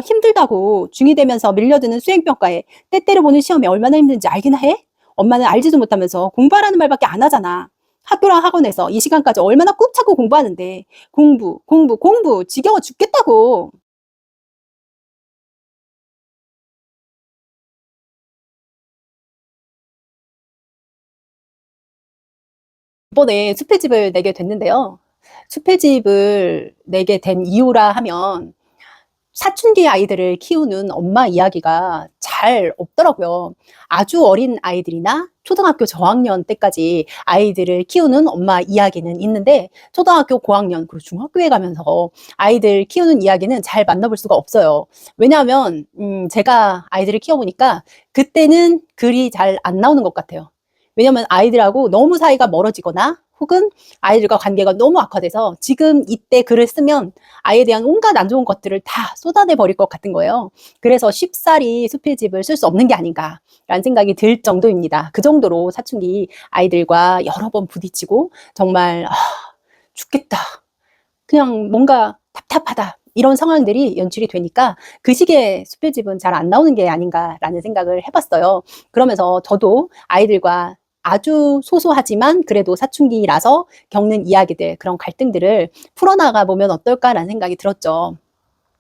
힘들다고 중2 되면서 밀려드는 수행평가에 때때려 보는 시험이 얼마나 힘든지 알기나 해? 엄마는 알지도 못하면서 공부하라는 말밖에 안 하잖아. 학교랑 학원에서 이 시간까지 얼마나 꾹 참고 공부하는데 공부, 공부, 공부 지겨워 죽겠다고. 이번에 수필집을 내게 됐는데요. 수필집을 내게 된 이유라 하면 사춘기 아이들을 키우는 엄마 이야기가 잘 없더라고요. 아주 어린 아이들이나 초등학교 저학년 때까지 아이들을 키우는 엄마 이야기는 있는데 초등학교 고학년 그리고 중학교에 가면서 아이들 키우는 이야기는 잘 만나볼 수가 없어요. 왜냐하면 제가 아이들을 키워보니까 그때는 글이 잘 안 나오는 것 같아요. 왜냐하면 아이들하고 너무 사이가 멀어지거나 혹은 아이들과 관계가 너무 악화돼서 지금 이때 글을 쓰면 아이에 대한 온갖 안 좋은 것들을 다 쏟아내 버릴 것 같은 거예요. 그래서 쉽사리 수필집을 쓸 수 없는 게 아닌가라는 생각이 들 정도입니다. 그 정도로 사춘기 아이들과 여러 번 부딪히고 정말 죽겠다. 그냥 뭔가 답답하다. 이런 상황들이 연출이 되니까 그 시기에 수필집은 잘 안 나오는 게 아닌가라는 생각을 해봤어요. 그러면서 저도 아이들과 아주 소소하지만 그래도 사춘기라서 겪는 이야기들, 그런 갈등들을 풀어나가 보면 어떨까라는 생각이 들었죠.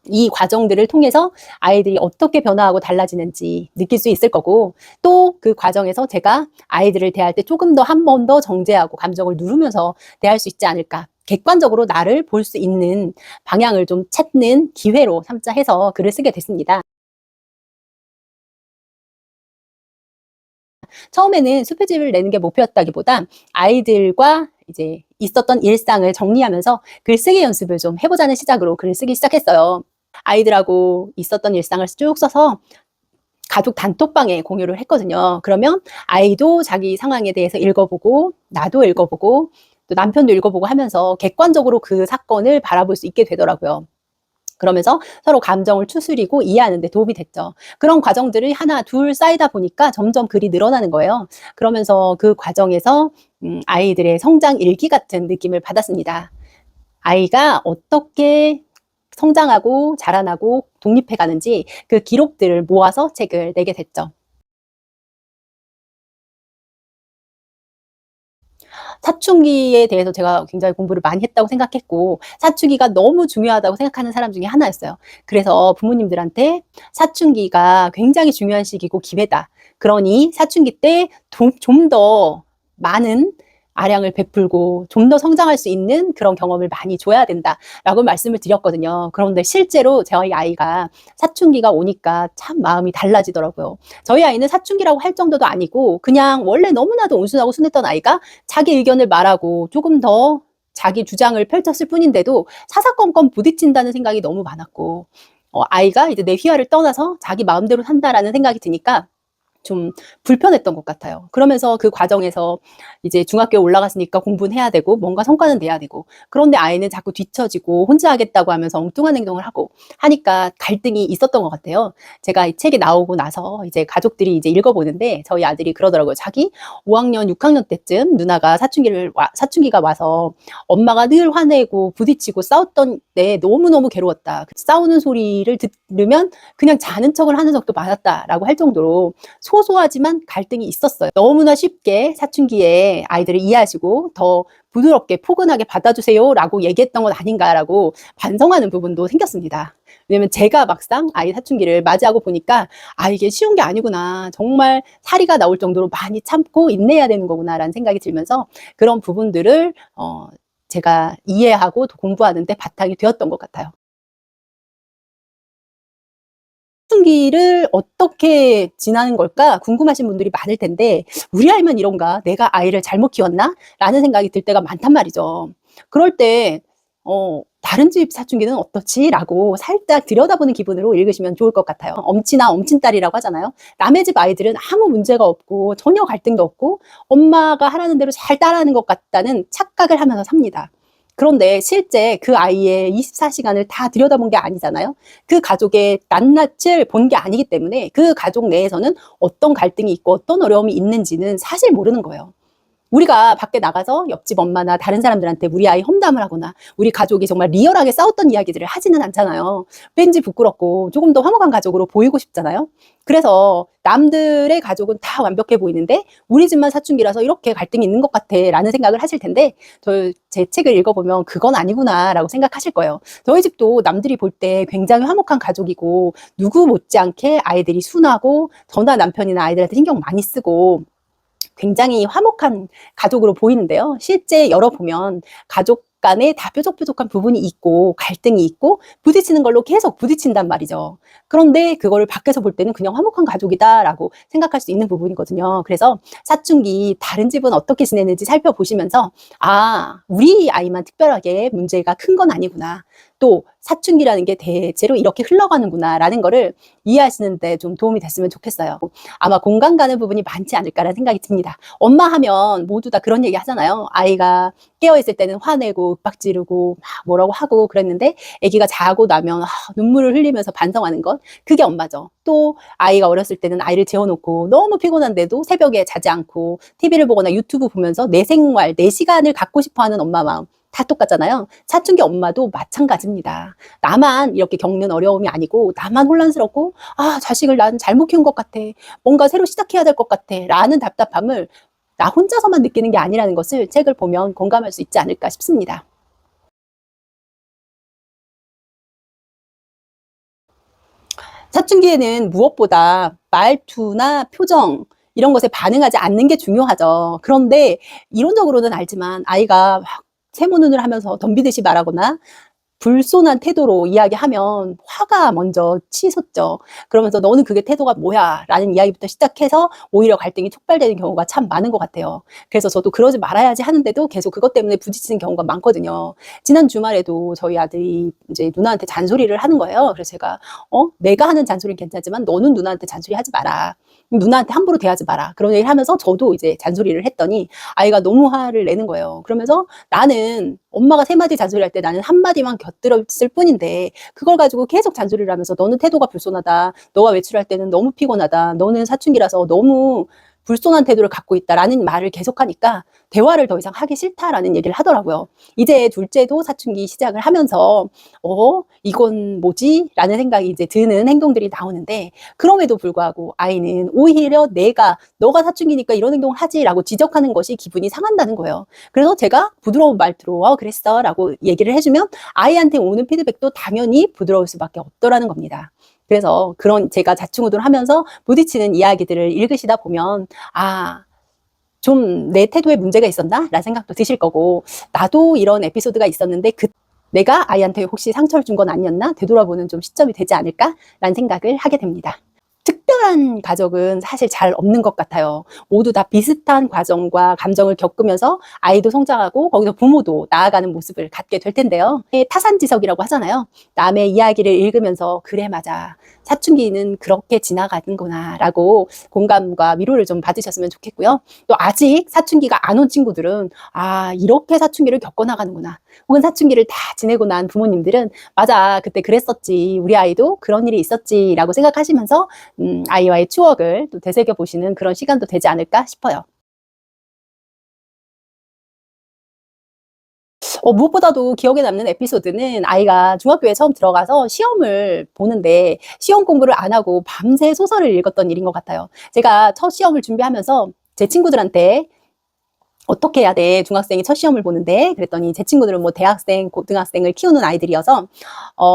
이 과정들을 통해서 아이들이 어떻게 변화하고 달라지는지 느낄 수 있을 거고 또 그 과정에서 제가 아이들을 대할 때 조금 더 한 번 더 정제하고 감정을 누르면서 대할 수 있지 않을까. 객관적으로 나를 볼 수 있는 방향을 좀 찾는 기회로 삼자 해서 글을 쓰게 됐습니다. 처음에는 수필집을 내는 게 목표였다기보다 아이들과 이제 있었던 일상을 정리하면서 글쓰기 연습을 좀 해보자는 시작으로 글을 쓰기 시작했어요. 아이들하고 있었던 일상을 쭉 써서 가족 단톡방에 공유를 했거든요. 그러면 아이도 자기 상황에 대해서 읽어보고 나도 읽어보고 또 남편도 읽어보고 하면서 객관적으로 그 사건을 바라볼 수 있게 되더라고요. 그러면서 서로 감정을 추스리고 이해하는 데 도움이 됐죠. 그런 과정들이 하나 둘 쌓이다 보니까 점점 글이 늘어나는 거예요. 그러면서 그 과정에서 아이들의 성장 일기 같은 느낌을 받았습니다. 아이가 어떻게 성장하고 자라나고 독립해 가는지 그 기록들을 모아서 책을 내게 됐죠. 사춘기에 대해서 제가 굉장히 공부를 많이 했다고 생각했고 사춘기가 너무 중요하다고 생각하는 사람 중에 하나였어요. 그래서 부모님들한테 "사춘기가 굉장히 중요한 시기고 기회다. 그러니 사춘기 때 좀 더 많은 아량을 베풀고 좀 더 성장할 수 있는 그런 경험을 많이 줘야 된다."라고 말씀을 드렸거든요. 그런데 실제로 저희 아이가 사춘기가 오니까 참 마음이 달라지더라고요. 저희 아이는 사춘기라고 할 정도도 아니고 그냥 원래 너무나도 온순하고 순했던 아이가 자기 의견을 말하고 조금 더 자기 주장을 펼쳤을 뿐인데도 사사건건 부딪힌다는 생각이 너무 많았고 아이가 이제 내 휘하를 떠나서 자기 마음대로 산다라는 생각이 드니까 좀 불편했던 것 같아요. 그러면서 그 과정에서 이제 중학교에 올라갔으니까 공부는 해야 되고 뭔가 성과는 내야 되고 그런데 아이는 자꾸 뒤처지고 혼자 하겠다고 하면서 엉뚱한 행동을 하고 하니까 갈등이 있었던 것 같아요. 제가 이 책이 나오고 나서 이제 가족들이 이제 읽어보는데 저희 아들이 그러더라고요. 자기 5학년, 6학년 때쯤 누나가 사춘기가 와서 엄마가 늘 화내고 부딪히고 싸웠던 때 너무너무 괴로웠다. 싸우는 소리를 들으면 그냥 자는 척을 하는 적도 많았다라고 할 정도로 소소하지만 갈등이 있었어요. 너무나 쉽게 사춘기에 아이들을 이해하시고 더 부드럽게 포근하게 받아주세요라고 얘기했던 건 아닌가라고 반성하는 부분도 생겼습니다. 왜냐면 제가 막상 아이 사춘기를 맞이하고 보니까 '아 이게 쉬운 게 아니구나. 정말 사리가 나올 정도로 많이 참고 인내해야 되는 거구나.'라는 생각이 들면서 그런 부분들을 제가 이해하고 또 공부하는 데 바탕이 되었던 것 같아요. 사춘기를 어떻게 지나는 걸까 궁금하신 분들이 많을 텐데 '우리 아이만 이런가? 내가 아이를 잘못 키웠나?' 라는 생각이 들 때가 많단 말이죠. 그럴 때 '다른 집 사춘기는 어떻지?'라고 살짝 들여다보는 기분으로 읽으시면 좋을 것 같아요. 엄치나 엄친딸이라고 하잖아요. 남의 집 아이들은 아무 문제가 없고 전혀 갈등도 없고 엄마가 하라는 대로 잘 따라하는 것 같다는 착각을 하면서 삽니다. 그런데 실제 그 아이의 24시간을 다 들여다본 게 아니잖아요. 그 가족의 낱낱을 본 게 아니기 때문에 그 가족 내에서는 어떤 갈등이 있고 어떤 어려움이 있는지는 사실 모르는 거예요. 우리가 밖에 나가서 옆집 엄마나 다른 사람들한테 우리 아이 험담을 하거나 우리 가족이 정말 리얼하게 싸웠던 이야기들을 하지는 않잖아요. 왠지 부끄럽고 조금 더 화목한 가족으로 보이고 싶잖아요. 그래서 남들의 가족은 다 완벽해 보이는데 우리 집만 사춘기라서 이렇게 갈등이 있는 것 같아 라는 생각을 하실 텐데, 제 책을 읽어보면 그건 아니구나 라고 생각하실 거예요. 저희 집도 남들이 볼 때 굉장히 화목한 가족이고 누구 못지않게 아이들이 순하고 저나 남편이나 아이들한테 신경 많이 쓰고 굉장히 화목한 가족으로 보이는데요. 실제 열어보면 가족 간에 다 뾰족뾰족한 부분이 있고 갈등이 있고 부딪히는 걸로 계속 부딪힌단 말이죠. 그런데 그거를 밖에서 볼 때는 그냥 화목한 가족이다라고 생각할 수 있는 부분이거든요. 그래서 사춘기 다른 집은 어떻게 지내는지 살펴보시면서 아, 우리 아이만 특별하게 문제가 큰 건 아니구나. 또 사춘기라는 게 대체로 이렇게 흘러가는구나 라는 거를 이해하시는 데 좀 도움이 됐으면 좋겠어요. 아마 공감 가는 부분이 많지 않을까라는 생각이 듭니다. 엄마 하면 모두 다 그런 얘기 하잖아요. 아이가 깨어있을 때는 화내고 윽박 지르고 막 뭐라고 하고 그랬는데 아기가 자고 나면 눈물을 흘리면서 반성하는 것, 그게 엄마죠. 또 아이가 어렸을 때는 아이를 재워놓고 너무 피곤한데도 새벽에 자지 않고 TV를 보거나 유튜브 보면서 내 생활, 내 시간을 갖고 싶어하는 엄마 마음 다 똑같잖아요. 사춘기 엄마도 마찬가지입니다. 나만 이렇게 겪는 어려움이 아니고 나만 혼란스럽고 아, 자식을 난 잘못 키운 것 같아, 뭔가 새로 시작해야 될 것 같아 라는 답답함을 나 혼자서만 느끼는 게 아니라는 것을 책을 보면 공감할 수 있지 않을까 싶습니다. 사춘기에는 무엇보다 말투나 표정 이런 것에 반응하지 않는 게 중요하죠. 그런데 이론적으로는 알지만 아이가 막 세모눈을 하면서 덤비듯이 말하거나 불손한 태도로 이야기하면 화가 먼저 치솟죠. 그러면서 "너는 그게 태도가 뭐야?" 라는 이야기부터 시작해서 오히려 갈등이 촉발되는 경우가 참 많은 것 같아요. 그래서 저도 그러지 말아야지 하는데도 계속 그것 때문에 부딪히는 경우가 많거든요. 지난 주말에도 저희 아들이 이제 누나한테 잔소리를 하는 거예요. 그래서 제가 내가 하는 잔소리는 괜찮지만 너는 누나한테 잔소리하지 마라. 누나한테 함부로 대하지 마라." 그런 얘기를 하면서 저도 이제 잔소리를 했더니 아이가 너무 화를 내는 거예요. 그러면서 나는 엄마가 3마디 잔소리할 때 나는 1마디만 곁들였을 뿐인데 그걸 가지고 계속 잔소리를 하면서 "너는 태도가 불손하다. 너가 외출할 때는 너무 피곤하다. 너는 사춘기라서 너무 불손한 태도를 갖고 있다."라는 말을 계속하니까 대화를 더 이상 하기 싫다라는 얘기를 하더라고요. 이제 둘째도 사춘기 시작을 하면서 '이건 뭐지?' 라는 생각이 이제 드는 행동들이 나오는데, 그럼에도 불구하고 아이는 오히려 "너가 사춘기니까 이런 행동을 하지."라고 지적하는 것이 기분이 상한다는 거예요. 그래서 제가 부드러운 말투로 그랬어 라고 얘기를 해주면 아이한테 오는 피드백도 당연히 부드러울 수밖에 없더라는 겁니다. 그래서 그런 제가 좌충우돌 하면서 부딪히는 이야기들을 읽으시다 보면 아, 좀 '내 태도에 문제가 있었나?' 라는 생각도 드실 거고, '나도 이런 에피소드가 있었는데 내가 아이한테 혹시 상처를 준 건 아니었나?' 되돌아보는 좀 시점이 되지 않을까라는 생각을 하게 됩니다. 특별한 가족은 사실 잘 없는 것 같아요. 모두 다 비슷한 과정과 감정을 겪으면서 아이도 성장하고 거기서 부모도 나아가는 모습을 갖게 될 텐데요. 타산지석이라고 하잖아요. 남의 이야기를 읽으면서 '그래, 맞아. 사춘기는 그렇게 지나가는구나.' 라고 공감과 위로를 좀 받으셨으면 좋겠고요. 또 아직 사춘기가 안 온 친구들은 '아, 이렇게 사춘기를 겪어나가는구나.' 혹은 사춘기를 다 지내고 난 부모님들은 '맞아. 그때 그랬었지. 우리 아이도 그런 일이 있었지.' 라고 생각하시면서 아이와의 추억을 또 되새겨 보시는 그런 시간도 되지 않을까 싶어요. 무엇보다도 기억에 남는 에피소드는 아이가 중학교에 처음 들어가서 시험을 보는데 시험 공부를 안 하고 밤새 소설을 읽었던 일인 것 같아요. 제가 첫 시험을 준비하면서 제 친구들한테 "어떻게 해야 돼? 중학생이 첫 시험을 보는데." 그랬더니 제 친구들은 뭐 대학생, 고등학생을 키우는 아이들이어서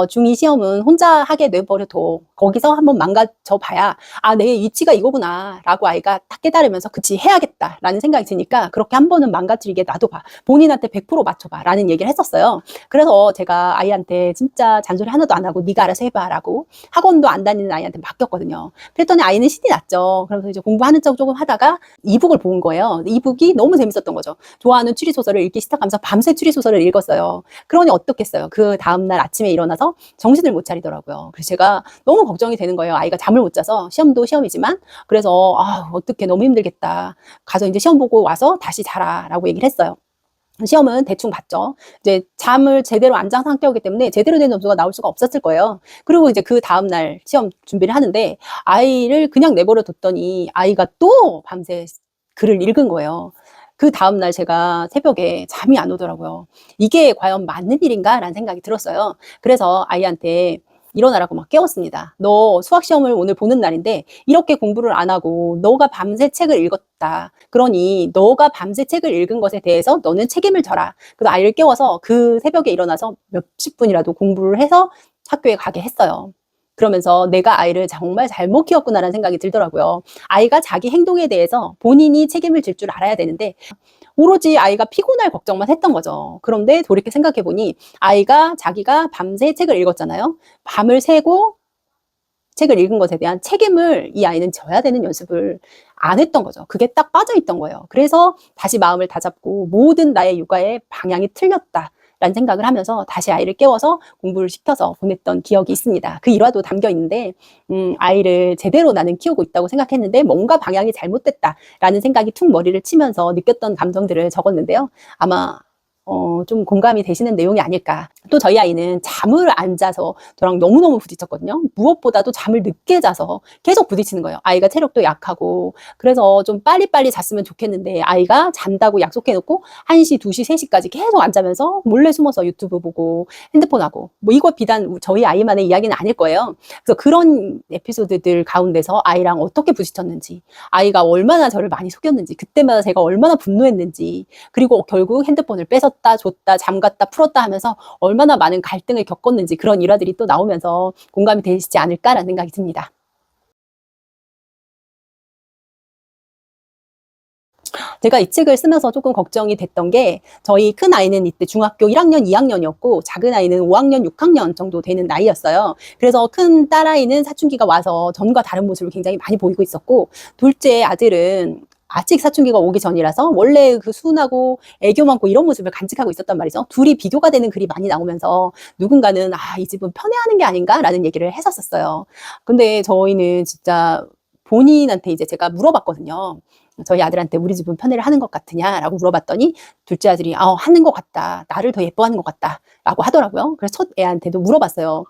"중2 시험은 혼자 하게 내버려 둬. 거기서 한번 망가져 봐야 '아, 내 위치가 이거구나.'라고 아이가 딱 깨달으면서 '그치, 해야겠다.'라는 생각이 드니까 '그렇게 한 번은 망가뜨리게 놔둬 봐. 본인한테 100% 맞춰 봐.'라는 얘기를 했었어요. 그래서 제가 아이한테 진짜 잔소리 하나도 안 하고 "네가 알아서 해 봐."라고 학원도 안 다니는 아이한테 맡겼거든요. 그랬더니 아이는 신이 났죠. 그러면서 이제 공부하는 척 조금 하다가 이북을 본 거예요. 이북이 너무 재밌었던 거죠. 좋아하는 추리 소설을 읽기 시작하면서 밤새 추리 소설을 읽었어요. 그러니 어떻겠어요. 그다음 날 아침에 일어나서 정신을 못 차리더라고요. 그래서 제가 너무 걱정이 되는 거예요. 아이가 잠을 못 자서, 시험도 시험이지만. 그래서 "아, 어떡해. 너무 힘들겠다. 가서 인제 시험 보고 와서 다시 자라."라고 얘기를 했어요. 시험은 대충 봤죠. 이제 잠을 제대로 안 잔 상태였기 때문에 제대로 된 점수가 나올 수가 없었을 거예요. 그리고 이제 그다음 날 시험 준비를 하는데 아이를 그냥 내버려 뒀더니 아이가 또 밤새 글을 읽은 거예요. 그 다음날 제가 새벽에 잠이 안 오더라고요. '이게 과연 맞는 일인가?'라는 생각이 들었어요. 그래서 아이한테 일어나라고 막 깨웠습니다. "너 수학 시험을 오늘 보는 날인데 이렇게 공부를 안 하고 너가 밤새 책을 읽었다. 그러니 너가 밤새 책을 읽은 것에 대해서 너는 책임을 져라." 그래서 아이를 깨워서 그 새벽에 일어나서 몇십 분이라도 공부를 해서 학교에 가게 했어요. 그러면서 '내가 아이를 정말 잘못 키웠구나.'라는 생각이 들더라고요. 아이가 자기 행동에 대해서 본인이 책임을 질 줄 알아야 되는데 오로지 아이가 피곤할 걱정만 했던 거죠. 그런데 돌이켜 생각해 보니 아이가 자기가 밤새 책을 읽었잖아요. 밤을 새고 책을 읽은 것에 대한 책임을 이 아이는 져야 되는 연습을 안 했던 거죠. 그게 딱 빠져 있던 거예요. 그래서 다시 마음을 다잡고 '모든 나의 육아의 방향이 틀렸다.'라는 생각을 하면서 다시 아이를 깨워서 공부를 시켜서 보냈던 기억이 있습니다. 그 일화도 담겨 있는데 아이를 제대로 나는 키우고 있다고 생각했는데 '뭔가 방향이 잘못됐다.'라는 생각이 툭 머리를 치면서 느꼈던 감정들을 적었는데요. 아마 좀 공감이 되시는 내용이 아닐까. 또 저희 아이는 잠을 안 자서 저랑 너무너무 부딪혔거든요. 무엇보다도 잠을 늦게 자서 계속 부딪히는 거예요. 아이가 체력도 약하고 그래서 좀 빨리빨리 잤으면 좋겠는데 아이가 잔다고 약속해 놓고 1 시, 2 시, 3 시까지 계속 안 자면서 몰래 숨어서 유튜브 보고 핸드폰 하고 뭐 이거 비단 저희 아이만의 이야기는 아닐 거예요. 그래서 그런 에피소드들 가운데서 아이랑 어떻게 부딪혔는지, 아이가 얼마나 저를 많이 속였는지, 그때마다 제가 얼마나 분노했는지, 그리고 결국 핸드폰을 뺏었다 줬다 잠갔다 풀었다 하면서 얼마나 많은 갈등을 겪었는지 그런 일화들이 또 나오면서 공감이 되시지 않을까라는 생각이 듭니다. 제가 이 책을 쓰면서 조금 걱정이 됐던 게 저희 큰아이는 이때 중학교 1 학년, 2 학년이었고 작은아이는 5 학년, 6 학년 정도 되는 나이였어요. 그래서 큰 딸아이는 사춘기가 와서 전과 다른 모습을 굉장히 많이 보이고 있었고 둘째 아들은 아직 사춘기가 오기 전이라서 원래 그 순하고 애교 많고 이런 모습을 간직하고 있었단 말이죠. 둘이 비교가 되는 글이 많이 나오면서 누군가는 '아 이 집은 편애하는 게 아닌가?'라는 얘기를 했었었어요. 근데 저희는 진짜 본인한테 이제 제가 물어봤거든요. 저희 아들한테 "우리 집은 편애를 하는 것 같으냐?"라고 물어봤더니 둘째 아들이 하는 것 같다. 나를 더 예뻐하는 것 같다."라고 하더라고요. 그래서 첫 애한테도 물어봤어요.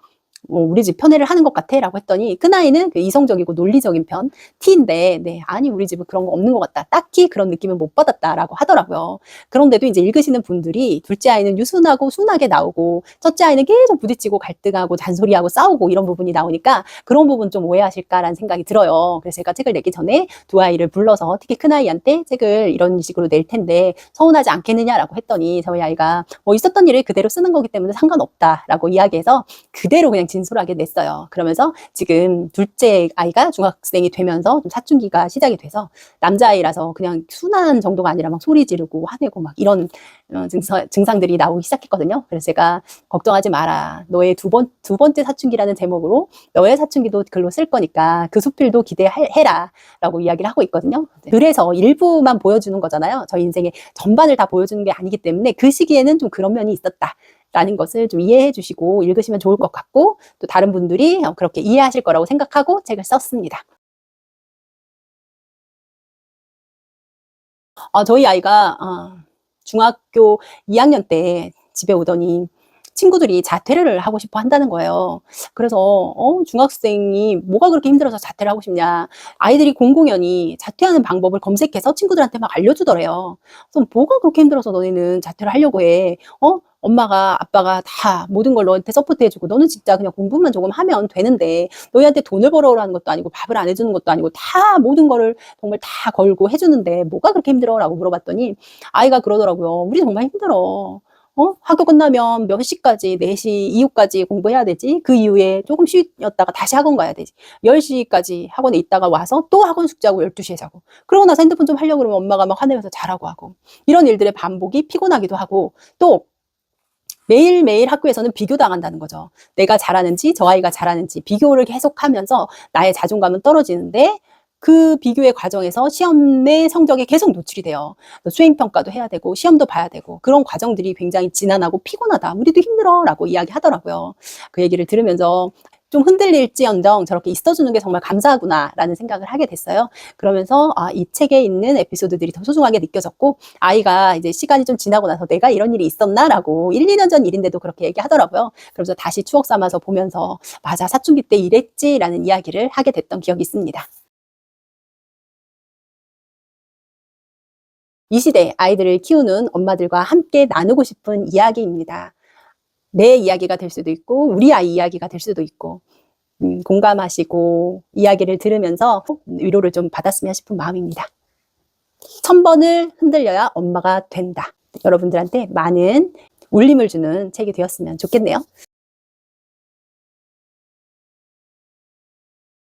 "우리 집 편애를 하는 것 같아?"라고 했더니 큰아이는 그 이성적이고 논리적인 편 T인데 네 "아니 우리 집은 그런 거 없는 것 같다. 딱히 그런 느낌은 못 받았다."라고 하더라고요. 그런데도 이제 읽으시는 분들이 둘째 아이는 유순하고 순하게 나오고 첫째 아이는 계속 부딪히고 갈등하고 잔소리하고 싸우고 이런 부분이 나오니까 '그런 부분 좀 오해하실까.'라는 생각이 들어요. 그래서 제가 책을 내기 전에 두 아이를 불러서 특히 큰아이한테 "책을 이런 식으로 낼 텐데 서운하지 않겠느냐?"라고 했더니 저희 아이가 "뭐 있었던 일을 그대로 쓰는 거기 때문에 상관없다."라고 이야기해서 그대로 그냥 진솔하게 냈어요. 그러면서 지금 둘째 아이가 중학생이 되면서 좀 사춘기가 시작이 돼서 남자아이라서 그냥 순한 정도가 아니라 막 소리 지르고 화내고 막 이런 증상들이 나오기 시작했거든요. 그래서 제가 "걱정하지 마라. 너의 두 번째 사춘기라는 제목으로 너의 사춘기도 글로 쓸 거니까 그 수필도 기대해라."라고 이야기를 하고 있거든요. 그래서 일부만 보여주는 거잖아요. 저희 인생의 전반을 다 보여주는 게 아니기 때문에 그 시기에는 좀 그런 면이 있었다. 라는 것을 좀 이해해 주시고 읽으시면 좋을 것 같고 또 다른 분들이 그렇게 이해하실 거라고 생각하고 책을 썼습니다. 저희 아이가 중학교 2 학년 때 집에 오더니 친구들이 자퇴를 하고 싶어 한다는 거예요. 그래서 중학생이 뭐가 그렇게 힘들어서 자퇴를 하고 싶냐. 아이들이 공공연히 자퇴하는 방법을 검색해서 친구들한테 막 알려주더래요. 그래서 "뭐가 그렇게 힘들어서 너네는 자퇴를 하려고 해. 엄마가 아빠가 다 모든 걸 너한테 서포트해 주고 너는 진짜 그냥 공부만 조금 하면 되는데 너희한테 돈을 벌어오라는 것도 아니고 밥을 안 해 주는 것도 아니고 다 모든 거를 정말 다 걸고 해 주는데 뭐가 그렇게 힘들어?"라고 물어봤더니 아이가 그러더라고요. "우리 정말 힘들어. 학교 끝나면 몇 시까지 4시 이후까지 공부해야 되지. 그 이후에 조금 쉬었다가 다시 학원 가야 되지. 10 시까지 학원에 있다가 와서 또 학원 숙제하고 12 시에 자고. 그러고 나서 핸드폰 좀 하려고 그러면 엄마가 막 화내면서 자라고 하고." 이런 일들의 반복이 피곤하기도 하고 또 매일매일 학교에서는 비교당한다는 거죠. 내가 잘하는지 저 아이가 잘하는지 비교를 계속하면서 나의 자존감은 떨어지는데 그 비교의 과정에서 시험의 성적에 계속 노출이 돼요. 또 수행 평가도 해야 되고 시험도 봐야 되고 그런 과정들이 굉장히 지난하고 피곤하다. "우리도 힘들어."라고 이야기하더라고요. 그 얘기를 들으면서 좀 흔들릴지언정 '저렇게 있어 주는 게 정말 감사하구나.'라는 생각을 하게 됐어요. 그러면서 이 책에 있는 에피소드들이 더 소중하게 느껴졌고 아이가 이제 시간이 좀 지나고 나서 '내가 이런 일이 있었나?'라고 1-2년 전 일인데도 그렇게 얘기하더라고요. 그러면서 다시 추억 삼아서 보면서 '맞아. 사춘기 때 이랬지.'라는 이야기를 하게 됐던 기억이 있습니다. 이 시대 아이들을 키우는 엄마들과 함께 나누고 싶은 이야기입니다. 내 이야기가 될 수도 있고 우리 아이 이야기가 될 수도 있고 공감하시고 이야기를 들으면서 위로를 좀 받았으면 싶은 마음입니다. 1000번을 흔들려야 엄마가 된다. 여러분들한테 많은 울림을 주는 책이 되었으면 좋겠네요.